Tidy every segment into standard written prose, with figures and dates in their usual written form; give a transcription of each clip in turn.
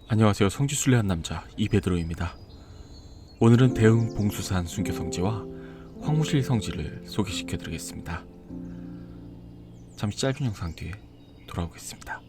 안녕하세요. 성지순례한 남자 이베드로입니다. 오늘은 대흥 봉수산 순교 성지와 황무실 성지를 소개시켜드리겠습니다. 잠시 짧은 영상 뒤에 돌아오겠습니다.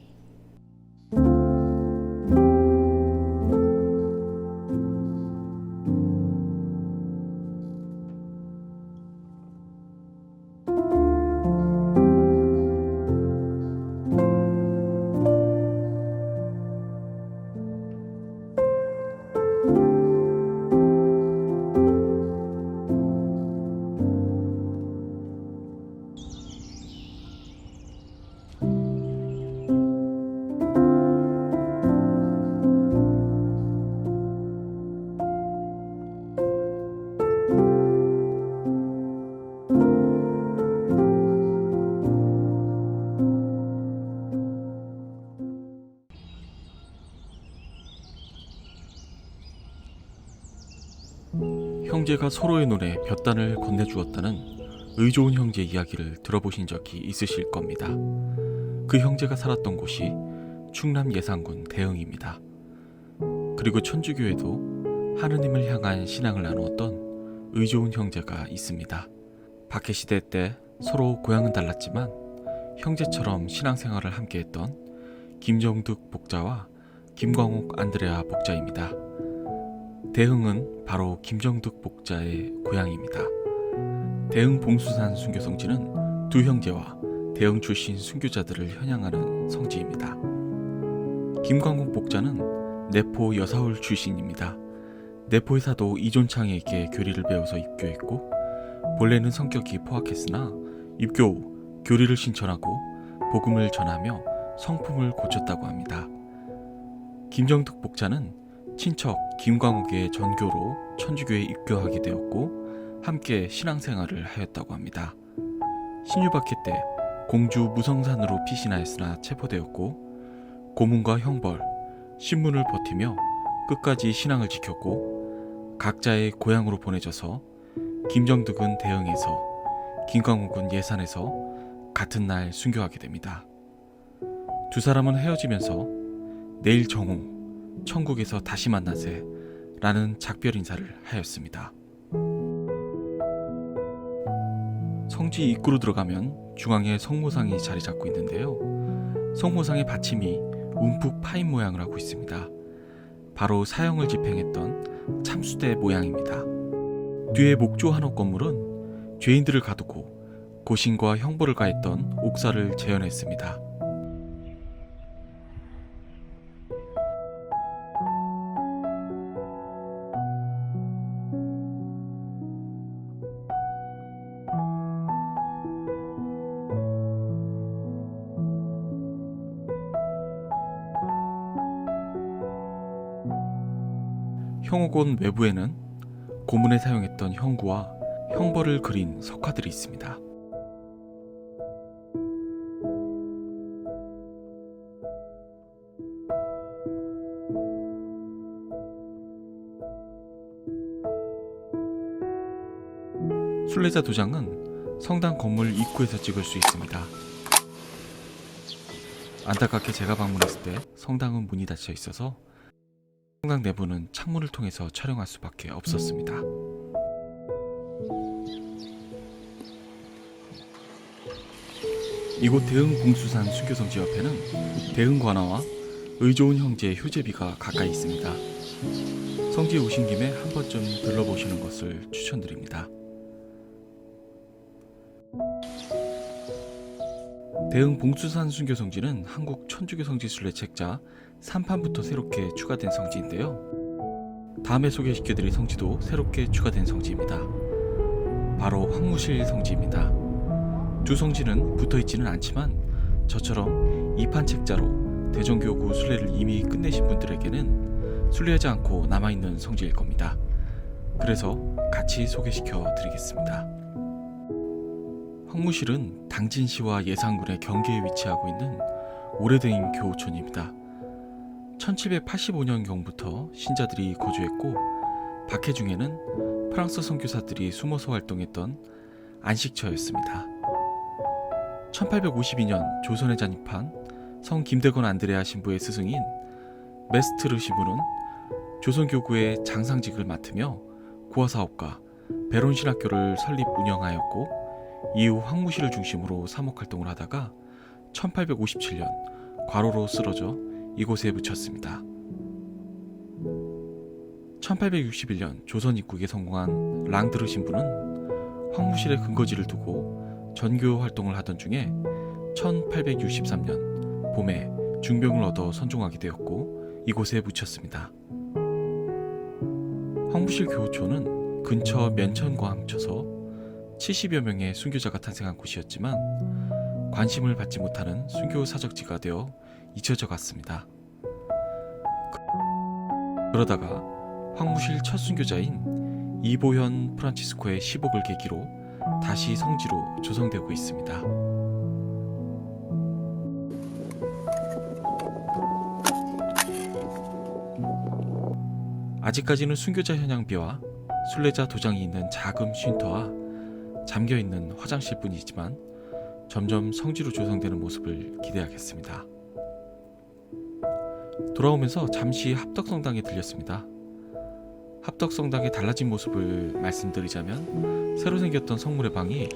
형제가 서로의 눈에 볕단을 건네주었다는 의좋은 형제 이야기를 들어보신 적이 있으실 겁니다. 그 형제가 살았던 곳이 충남 예산군 대흥입니다. 그리고 천주교에도 하느님을 향한 신앙을 나누었던 의좋은 형제가 있습니다. 박해시대 때 서로 고향은 달랐지만 형제처럼 신앙생활을 함께했던 김정득 복자와 김광옥 안드레아 복자입니다. 대흥은 바로 김정득 복자의 고향입니다. 대흥 봉수산 순교 성지는 두 형제와 대흥 출신 순교자들을 현양하는 성지입니다. 김광옥 복자는 내포 여사울 출신입니다. 내포의 사도 이존창에게 교리를 배워서 입교했고 본래는 성격이 포악했으나 입교 후 교리를 신천하고 복음을 전하며 성품을 고쳤다고 합니다. 김정득 복자는 친척 김광옥의 전교로 천주교에 입교하게 되었고 함께 신앙생활을 하였다고 합니다. 신유박해 때 공주 무성산으로 피신하였으나 체포되었고 고문과 형벌, 신문을 버티며 끝까지 신앙을 지켰고 각자의 고향으로 보내져서 김정득은 대흥에서 김광옥은 예산에서 같은 날 순교하게 됩니다. 두 사람은 헤어지면서 내일 정오 천국에서 다시 만나세 라는 작별 인사를 하였습니다. 성지 입구로 들어가면 중앙에 성모상이 자리 잡고 있는데요. 성모상의 받침이 움푹 파인 모양을 하고 있습니다. 바로 사형을 집행했던 참수대 모양입니다. 뒤에 목조 한옥 건물은 죄인들을 가두고 고신과 형벌을 가했던 옥사를 재현했습니다. 형옥원 외부에는 고문에 사용했던 형구와 형벌을 그린 석화들이 있습니다. 순례자 도장은 성당 건물 입구에서 찍을 수 있습니다. 안타깝게 제가 방문했을 때 성당은 문이 닫혀 있어서 성당 내부는 창문을 통해서 촬영할 수밖에 없었습니다. 이곳 대흥 봉수산 순교성지 옆에는 대흥 관아와 의좋은 형제의 효제비가 가까이 있습니다. 성지에 오신 김에 한 번쯤 들러보시는 것을 추천드립니다. 대흥 봉수산 순교성지는 한국 천주교 성지 순례 책자 3판부터 새롭게 추가된 성지인데요. 다음에 소개시켜드릴 성지도 새롭게 추가된 성지입니다. 바로 황무실 성지입니다. 두 성지는 붙어있지는 않지만 저처럼 2판 책자로 대종교구 순례를 이미 끝내신 분들에게는 순례하지 않고 남아있는 성지일 겁니다. 그래서 같이 소개시켜 드리겠습니다. 황무실은 당진시와 예산군의 경계에 위치하고 있는 오래된 교우촌입니다. 1785년경부터 신자들이 거주했고 박해 중에는 프랑스 선교사들이 숨어서 활동했던 안식처였습니다. 1852년 조선에 잔입한 성 김대건 안드레아 신부의 스승인 메스트르 신부는 조선교구의 장상직을 맡으며 고아사업가 베론신학교를 설립 운영하였고 이후 황무실을 중심으로 사목활동을 하다가 1857년 과로로 쓰러져 이곳에 묻혔습니다. 1861년 조선 입국에 성공한 랑드르 신부는 황무실의 근거지를 두고 전교 활동을 하던 중에 1863년 봄에 중병을 얻어 선종하게 되었고 이곳에 묻혔습니다. 황무실 교우초는 근처 면천과 합쳐서 70여 명의 순교자가 탄생한 곳이었지만 관심을 받지 못하는 순교 사적지가 되어 잊혀져 갔습니다. 그러다가 황무실 첫 순교자인 이보현 프란치스코의 시복을 계기로 다시 성지로 조성되고 있습니다. 아직까지는 순교자 현양비와 순례자 도장이 있는 작은 쉼터와 잠겨있는 화장실뿐이지만 점점 성지로 조성되는 모습을 기대하겠습니다. 돌아오면서 잠시 합덕성당에 들렸습니다. 합덕성당의 달라진 모습을 말씀드리자면 새로 생겼던 성물의 방이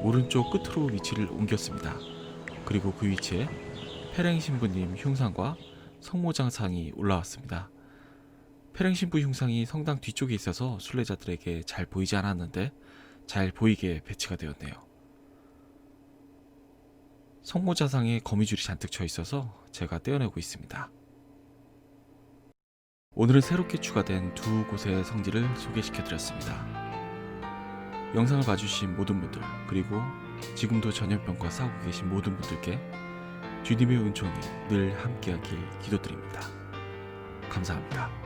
오른쪽 끝으로 위치를 옮겼습니다. 그리고 그 위치에 페랭 신부님 흉상과 성모장상이 올라왔습니다. 페랭 신부 흉상이 성당 뒤쪽에 있어서 순례자들에게 잘 보이지 않았는데 잘 보이게 배치가 되었네요. 성모자상에 거미줄이 잔뜩 쳐 있어서 제가 떼어내고 있습니다. 오늘은 새롭게 추가된 두 곳의 성지를 소개시켜드렸습니다. 영상을 봐주신 모든 분들, 그리고 지금도 전염병과 싸우고 계신 모든 분들께 주님의 은총이 늘 함께하길 기도드립니다. 감사합니다.